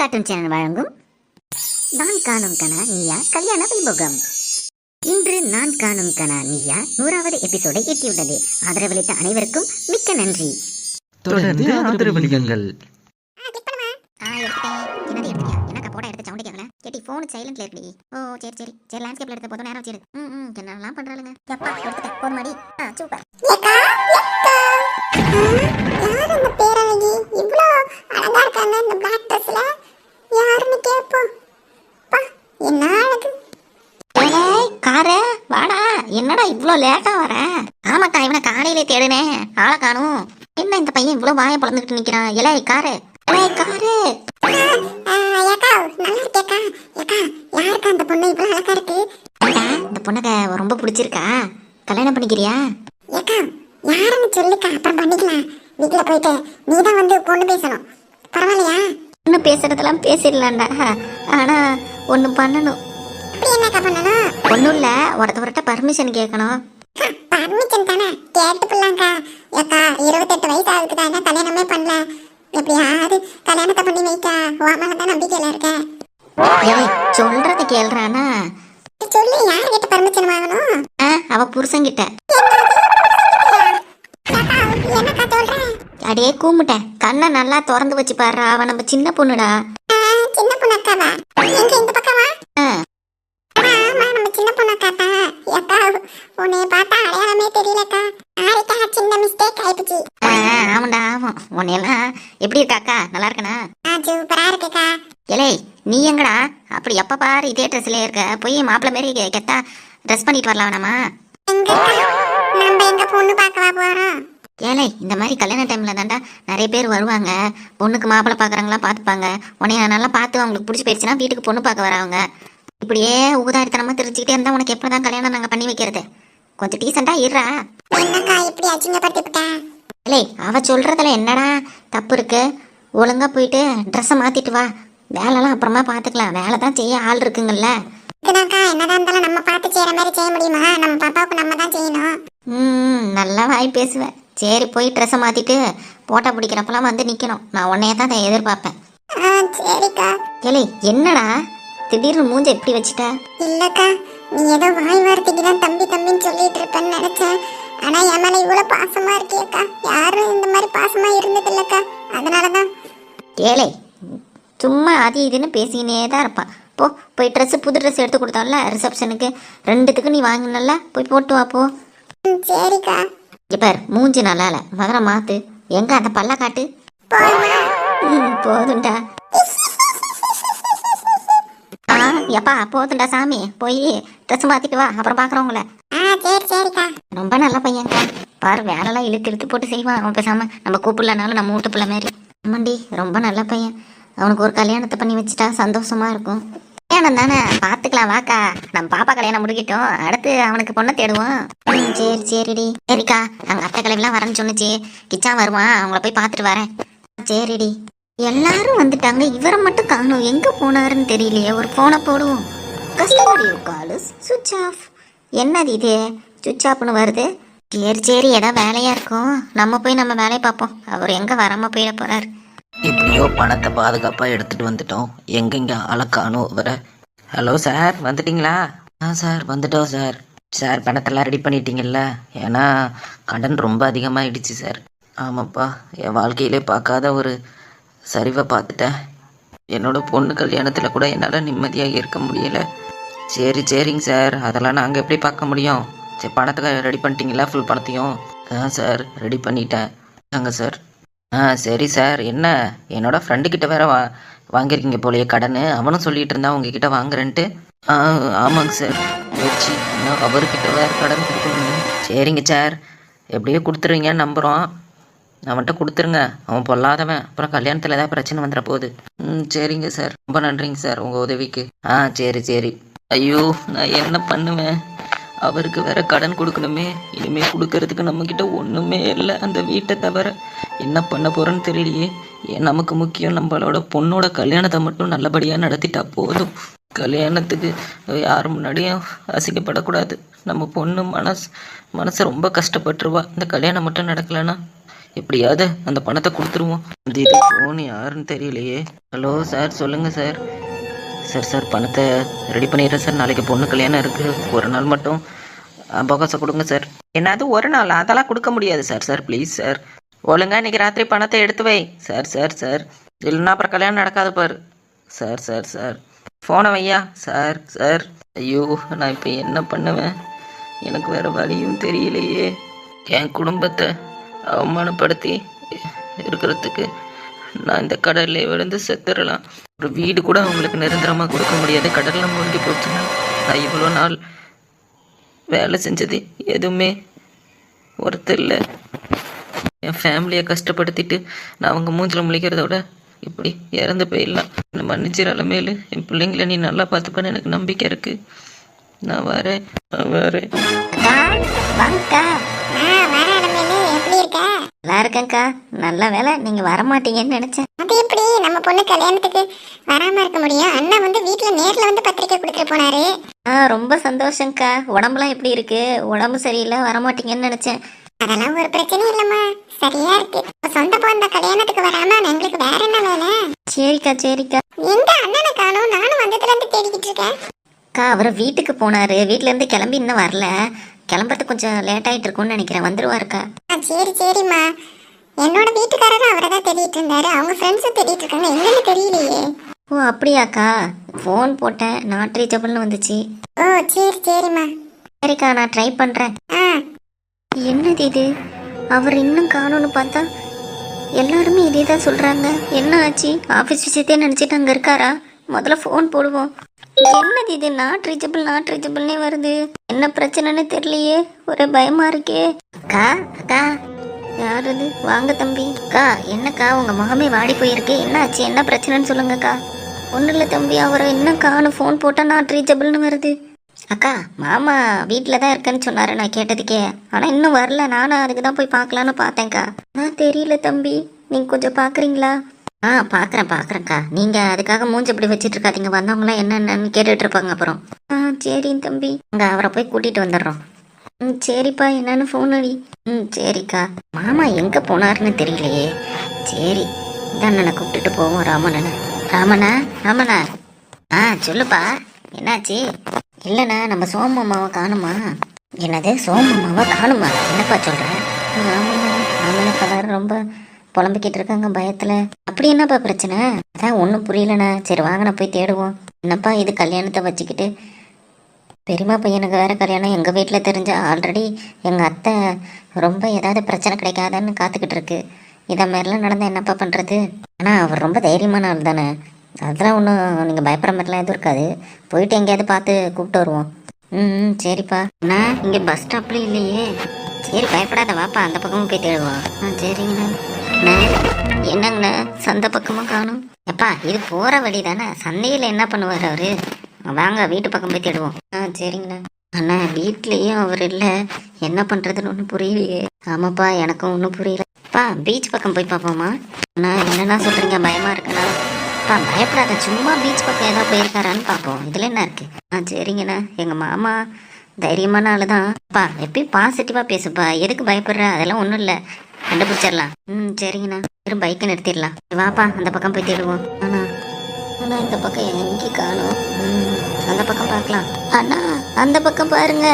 Cartoon channel வழங்கும் நான் காணும் கனா நீயா கல்யாண வைபோகம். இன்று நான் காணும் கனா நீயா 100வது எபிசோடை எட்டியுள்ளது. ஆதரவளித்த அனைவருக்கும் மிக்க நன்றி. தொடர்ந்து ஆதரவளியுங்கள். போன் சைலண்ட்ல இருக்குடி. ஓ சரி சரி சரி, லேண்ட்ஸ்கேப்ல எடுத்த போதும் நேரம் வச்சிரு. என்னெல்லாம் பண்றாளுங்க. எப்பா எடுத்துட்டேன் போன் மாடி. சூப்பர். யார் இந்த பேரழகி இவ்ளோ அழகா இருக்காங்க இந்த பிளாக் ட்ரெஸ்ல? யாருன்னு கேப்போம். பா என்ன அழகு. ஏய் காரே வாடா. என்னடா இவ்ளோ லேட்டா வர? ஆமாக்கா, இவனை காலையிலே தேடுனேன், ஆளை காணும். என்ன இந்த பையன் இவ்ளோ வாயை பொளந்துக்கிட்டு நிக்கிறான்? இலை காரு, இலை காரு. ஏக்கா நல்லா இருக்கேக்கா. ஏக்கா யாருக்கா அந்த பொண்ணு இவ்ளோ அழகா இருக்கு? இந்த பொண்ணுக்கு ரொம்ப பிடிச்சிருக்கா? கல்யாணம் பண்ணிக்கிறியா? ஏக்கா யாருன்னு சொல்லுக்கா, அப்புறம் பண்ணிக்கலாம். வீட்டுல போயிட்டு நீதான் வந்து பொண்ணு பேசணும், பரவாயில்லையா? இன்னும் பேசுறதெல்லாம் பேசிடலாம்டா, ஆனா ஒண்ணு பண்ணணும். அப்படி என்னக்கா பண்ணணும்? ஒண்ணும் இல்ல, ஒருத்தவர்கிட்ட பர்மிஷன் கேட்கணும். பர்மிஷன் தானே கேட்டு போலாம்க்கா. ஏக்கா 28 வயசு ஆகுதுக்கா, என்ன கல்யாணமே பண்ணல. எப்படியாவது கல்யாணத்தை பண்ணி வைக்கா, உன் மேலதான் நம்பிக்கையில இருக்கேன். ஏய் சொல்றத கேள்றானா? சொல்லு, யார்கிட்ட பர்மிஷன் வாங்கணும்? அவ புருஷன்கிட்ட. என்னக்கா சொல்ற? அடே கூமுட்டேன், கண்ணை நல்லா திறந்து வச்சு பாரு. அவ நம்ம சின்ன பொண்ணுடா. சின்ன பொண்ணு அக்காவா? எங்க இந்த பக்கமா? ஆமா நம்ம சின்ன பொண்ணு அக்கா. ஏக்கா உன்னைய பார்த்தா அடையாளமே தெரியலக்கா. ஆரிக்கா சின்ன மிஸ்டேக் ஆயிடுச்சு. ஆமாண்டா ஆமாம். உன்னையெல்லாம் எப்படி இருக்காக்கா? நல்லா இருக்கனா? சூப்பரா இருக்குக்கா. ஏலே நீ எங்கடா? அப்படி எப்ப பாரு இதே ட்ரெஸ்ல இருக்க. போய் மாப்பிள்ளை மாரி கெத்தா ட்ரெஸ் பண்ணிட்டு வரலாம் வேணாமா? நம்ம எங்க பொண்ணு பார்க்கவா போறோம்? ஏலே இந்த மாதிரி கல்யாண டைம்ல தாண்டா நிறைய பேர் வருவாங்க. பொண்ணுக்கு மாப்பிள்ளை பாக்குறாங்களா பாத்துப்பாங்க. உன்னைய நல்லா பார்த்து அவங்களுக்கு பிடிச்சி போயிடுச்சுன்னா வீட்டுக்கு பொண்ணு பார்க்க வரவங்க. இப்படியே உதாரித்தனமா தெரிஞ்சுக்கிட்டே இருந்தா உனக்கு எப்படிதான் கல்யாணம் நாங்க பண்ணி வைக்கிறது? கொஞ்சம் டீசெண்டா இருறா. என்னக்கா இப்படி அசிங்கப்படுத்திவிட்டா? ஏலே அவ சொல்றதுல என்னடா தப்பு இருக்கு? ஒழுங்கா போயிட்டு ட்ரெஸ்ஸை மாத்திட்டு வா. வேலைலாம் அப்புறமா பாத்துக்கலாம், வேலை தான் செய்ய ஆள் இருக்குங்கல்ல. இதுதான்க்கா, என்னதான் இருந்தாலும் நம்ம பார்த்து செய்யற மாதிரி செய்ய முடியுமா? நம்ம பாப்பாவுக்கு நம்ம தான் செய்யணும். நல்லா வாய் பேசுவேன். சரி போய் ட்ரெஸ்ஸை மாத்திட்டு போட்டோ பிடிக்கிறப்பெல்லாம் வந்து நிக்கணும். நான் உன்னைய தான் எதிர்பார்ப்பேன். சரிக்கா. ஏலே என்னடா திடீர்னு மூஞ்ச எப்படி வச்சுட்ட? இல்லக்கா, நீ ஏதோ வாய் வார்த்தைக்கு தான் தம்பி தம்பின்னு சொல்லிட்டு இருப்பேன்னு நினைச்சேன். ஆனா என் மேல இவ்வளவு பாசமா இருக்கியக்கா. யாரும் இந்த மாதிரி பாசமா இருந்தது இல்லக்கா, அதனாலதான். ஏலே சும்மா அது இதுன்னு பேசிக்கினே தான் இருப்பான். போய் ட்ரெஸ் புது ட்ரெஸ் எடுத்து கொடுத்தால ரிசப்ஷனுக்கு, 2த்துக்கு நீ வாங்கினல, போய் போட்டு வா போ. சரிக்கா. பார் மூஞ்சி நல்லா இல்ல, முதல்ல மாத்து. எங்க அந்த பல்ல காட்டு. போதுண்டா. எப்பா போதுண்டா சாமி, போய் ட்ரெஸ் மாத்திட்டு வா, அப்புறம் பாக்குறவங்கள. சரி சரிக்கா. ரொம்ப நல்ல பையன்க்கா. பாரு வேலைலாம் இழுத்து இழுத்து போட்டு செய்வான். அவன் பேசாம நம்ம கூப்பிடலனாலும் நம்ம வீட்டு பிள்ளை மாதிரி. ஆமாண்டி ரொம்ப நல்ல பையன். அவனுக்கு ஒரு கல்யாணத்தை பண்ணி வச்சுட்டா சந்தோஷமா இருக்கும். கல்யாணம் தானே பார்த்துக்கலாம் வாக்கா. நம்ம பாப்பா கல்யாணம் முடிக்கட்டும், அடுத்து அவனுக்கு பொண்ணை தேடுவோம். சரி சரிடி. சரிக்கா, அங்க அத்தை கிளவிலாம் வரேன்னு சொன்னிச்சு. கிச்சா வருவான், அவங்கள போய் பார்த்துட்டு வரேன். சரிடி. எல்லாரும் வந்துட்டாங்க, இவரை மட்டும் காணும். எங்க போனாருன்னு தெரியலையே. ஒரு போனை போடுவோம். கஸ்டமர் யூ கால் இஸ் சுவிட்ச் ஆஃப். என்னது இது சுவிட்ச் ஆஃப்னு வருது? சரி ஏதோ வேலையா இருக்கும், நம்ம போய் நம்ம வேலையை பார்ப்போம். அவர் எங்க வராம போயிட போறாரு. எப்படியோ பணத்தை பாதுகாப்பாக எடுத்துகிட்டு வந்துட்டோம். எங்கெங்க ஆளக்கானோ வர. ஹலோ சார், வந்துட்டிங்களா? சார் வந்துட்டோம் சார். சார் பணத்தெல்லாம் ரெடி பண்ணிட்டீங்கல்ல? ஏன்னா கடன் ரொம்ப அதிகமாகிடுச்சு சார். ஆமாப்பா, என் வாழ்க்கையிலே பார்க்காத ஒரு சரிவை பார்த்துட்டேன். என்னோட பொண்ணு கல்யாணத்தில் கூட என்னால் நிம்மதியாக இருக்க முடியலை. சரிங்க சார், அதெல்லாம் நாங்கள் எப்படி பார்க்க முடியும்? சரி பணத்தை ரெடி பண்ணிட்டீங்களா? ஃபுல் பணத்தையும்? சார் ரெடி பண்ணிட்டேன். தாங்க சார். சரி சார். என்ன என்னோட ஃப்ரெண்டுக்கிட்ட வேற வாங்கியிருக்கீங்க போலையே கடன். அவனும் சொல்லிட்டு இருந்தான் உங்ககிட்ட வாங்குறேன்ட்டு. ஆமாங்க சார். வச்சு இன்னும் அவர்கிட்ட வேற கடன் கொடுக்கணும். சரிங்க சார், எப்படியோ கொடுத்துருவீங்கன்னு நம்புகிறோம். அவன்கிட்ட கொடுத்துருங்க, அவன் பொல்லாதவன். அப்புறம் கல்யாணத்தில் ஏதாவது பிரச்சனை வந்துட போகுது. சரிங்க சார், ரொம்ப நன்றிங்க சார் உங்கள் உதவிக்கு. சரி. ஐயோ நான் என்ன பண்ணுவேன்? அவருக்கு வேற கடன் கொடுக்கணுமே. இனிமேல் கொடுக்கறதுக்கு நம்மக்கிட்ட ஒன்றுமே இல்லை அந்த வீட்டை தவிர. என்ன பண்ண போகிறோன்னு தெரியலையே. நமக்கு முக்கியம் நம்மளோட பொண்ணோட கல்யாணத்தை மட்டும் நல்லபடியாக நடத்திட்டா போதும். கல்யாணத்துக்கு யார் முன்னாடியும் அசிங்கப்படக்கூடாது. நம்ம பொண்ணு மனசை ரொம்ப கஷ்டப்பட்டுருவா. இந்த கல்யாணம் மட்டும் நடக்கலைன்னா எப்படியாவது அந்த பணத்தை கொடுத்துருவோம். இது ஃபோன் யாருன்னு தெரியலையே. ஹலோ சார், சொல்லுங்கள் சார். சார் பணத்தை ரெடி பண்ணிடுறேன் சார். நாளைக்கு பொண்ணு கல்யாணம் இருக்குது. ஒரு நாள் மட்டும் அவகாசம் கொடுங்க சார். என்னது ஒரு நாள்? அதெல்லாம் கொடுக்க முடியாது சார் ப்ளீஸ் சார். ஒழுங்கா இன்னைக்கு ராத்திரி பணத்தை எடுத்து வை சார். இல்லைன்னா அப்புறம் கல்யாணம் நடக்காது பாரு சார். ஃபோனை வையா சார். ஐயோ, நான் இப்போ என்ன பண்ணுவேன்? எனக்கு வேறு வழியும் தெரியலையே. என் குடும்பத்தை அவமானப்படுத்தி இருக்கிறதுக்கு நான் இந்த கடல்ல விழுந்து செத்துடலாம். ஒரு வீடு கூட அவங்களுக்கு நிரந்தரமாக கொடுக்க முடியாது. கடலில் மூழ்கி போச்சுன்னா நான் இவ்வளோ நாள் வேலை செஞ்சது எதுவுமே ஒருத்தர் இல்லை. என் ஃபேமிலியை கஷ்டப்படுத்திட்டு நான் அவங்க மூஞ்சில் முழிக்கிறத விட இப்படி இறந்து போயிடலாம். என்னை மன்னிச்சிடல. மேலு என் பிள்ளைங்களை நீ நல்லா பார்த்துப்பேன்னு எனக்கு நம்பிக்கை இருக்குது. நான் வரேன். அக்கா, வாங்கக்கா. எப்படி இருக்க? நல்லா இருக்கேன்க்கா. நல்ல வேலை நீங்க வரமாட்டீங்கன்னு நினைச்சேன். அது எப்படி நம்ம பொண்ணு கல்யாணத்துக்கு வராம இருக்க முடியும்? அண்ணன் வந்து வீட்டுல நேர்ல வந்து பத்திரிக்கை கொடுத்துட்டு போனாரு. ரொம்ப சந்தோஷம்க்கா. உடம்புலாம் எப்படி இருக்கு? உடம்பு சரியில்லை, வரமாட்டீங்கன்னு நினைச்சேன். அதெல்லாம் ஒரு பிரச்சனையும் இல்லம்மா, சரியா இருக்கு. சொந்த பொண்ணு கல்யாணத்துக்கு வராம எங்களுக்கு வேற என்ன வேலை? சரிக்கா. எங்க அண்ணனை காணோம்? நானும் வந்ததுல இருந்து தேடிக்கிட்டு இருக்கேன். அக்கா, அவர் வீட்டுக்கு போனாரு. வீட்டுல இருந்து கிளம்பி இன்னும் வரல. கிளம்புறதுக்கு கொஞ்சம் லேட் ஆயிட்டு இருக்கும்னு நினைக்கிறேன். வந்துருவாருக்கா. சரிம்மா. என்னோட வீட்டுக்காரரும் அவரை தான் தேடிட்டு இருந்தாரு. அவங்க ஃப்ரெண்ட்ஸும் தேடிட்டு இருக்காங்க. என்னன்னு தெரியலையே. ஓ அப்படியாக்கா? ஃபோன் போட்டேன், நாட் ரீச்சபிள்னு வந்துச்சு. ஓ சரிம்மா. சரிக்கா, நான் ட்ரை பண்றேன். என்னது இது? அவர் இன்னும் காணோன்னு பார்த்தா எல்லாருமே இதே தான் சொல்றாங்க. என்ன ஆச்சு? ஆஃபீஸ் விஷயத்தே நினைச்சிட்டு அங்க இருக்காரா? முதல்ல ஃபோன் போடுவோம். என்னது இது? நாட் ரீச்சபிள்னே வருது. என்ன பிரச்சனைன்னு தெரியலையே. ஒரே பயமா இருக்கே. அக்கா யார் அது? வாங்க தம்பி. அக்கா, என்னக்கா உங்க முகமே வாடி போயிருக்கு? என்ன ஆச்சு? என்ன பிரச்சனைன்னு சொல்லுங்கக்கா. ஒன்றும் இல்லை தம்பி, அவரை இன்னும் காணும். ஃபோன் போட்டால் நாட் ரீச்சபிள்னு வருது. அக்கா, மாமா வீட்டில் தான் இருக்கேன்னு சொன்னார் நான் கேட்டதுக்கே. ஆனால் இன்னும் வரல. நானும் அதுக்கு தான் போய் பார்க்கலான்னு பார்த்தேன்க்கா. நான் தெரியல தம்பி, நீங்கள் கொஞ்சம் பார்க்குறீங்களா? பார்க்குறேன்க்கா. நீங்கள் அதுக்காக மூஞ்சி இப்படி வச்சுட்டு இருக்காதீங்க. வந்தவங்களாம் என்னென்னு கேட்டுட்டு இருப்பாங்க அப்புறம். சரிங்க தம்பி. அங்கே அவரை போய் கூட்டிகிட்டு வந்துடுறோம். சரிப்பா, என்னன்னு ஃபோன் அடி. சரிக்கா. மாமா எங்கே போனாருன்னு தெரியலையே. சரி, இதான் நான் கூப்பிட்டுட்டு போவோம். ராமண்ணா. சொல்லுப்பா, என்னாச்சு? இல்லைண்ணா, நம்ம சோமம்மாவை காணுமா? என்னது, சோமம்மாவை காணுமா? என்னப்பா சொல்கிறேன்? ஆமாண்ணா, கலர் ரொம்ப புலம்பிக்கிட்டு இருக்காங்க பயத்தில். அப்படி என்னப்பா பிரச்சனை? அதான் ஒன்றும் புரியலண்ணா. சரி வாங்கண்ணா போய் தேடுவோம். என்னப்பா இது கல்யாணத்தை வச்சுக்கிட்டு? பெரியம்மா பையனுக்கு வேறு கல்யாணம். எங்கள் வீட்டில் தெரிஞ்சா ஆல்ரெடி எங்கள் அத்தை ரொம்ப ஏதாவது பிரச்சனை கிடைக்காதான்னு காத்துக்கிட்டு இருக்கு. இதை மாதிரிலாம் நடந்தால் என்னப்பா பண்ணுறது? ஆனால் அவர் ரொம்ப தைரியமான ஆள் தானே. அதெல்லாம் ஒன்றும் நீங்கள் பயப்படுற மாதிரிலாம் எதுவும் இருக்காது. போயிட்டு எங்கேயாவது பார்த்து கூப்பிட்டு வருவோம். சரிப்பா. அண்ணா, இங்கே பஸ் ஸ்டாப்லேயும் இல்லையே. சரி பயப்படாத, வாப்பா அந்த பக்கமும் போய் தேடுவோம். சரிங்கண்ணா. என்னங்கண்ணா, சந்தை பக்கமும் காணும். எப்பா இது போகிற வழி தானே. சந்தையில் என்ன பண்ணுவார் அவரு? வாங்க வீட்டு பக்கம் போய் தேடுவோம். சரிங்கண்ணா. அண்ணா, வீட்லேயும் அவர் இல்லை. என்ன பண்ணுறதுன்னு ஒன்றும் புரியலையே. ஆமாப்பா, எனக்கும் ஒன்றும் புரியலப்பா. பீச் பக்கம் போய் பார்ப்போமா? அண்ணா என்னென்னா சொல்கிறீங்க? பயமாக இருக்குண்ணா. பயப்படாத, சும்மா பீச் பக்கம் ஏதாவது போயிருக்காரான்னு பார்ப்போம். இதில் என்ன இருக்கு? சரிங்கண்ணா. எங்கள் மாமா தைரியமான ஆள் தான். எப்பயும் பாசிட்டிவாக பேசுப்பா. எதுக்கு பயப்படுற? அதெல்லாம் ஒன்றும் இல்லை, கண்டுபிடிச்சிடலாம். சரிங்கண்ணா. வெறும் பைக்கை நிறுத்திடலாம். வாப்பா அந்த பக்கம் போய் தேடுவோம். அண்ணா இந்த பக்கம் எங்கே காணும்? அந்த பக்கம் பார்க்கலாம். அண்ணா அந்த பக்கம் பாருங்க.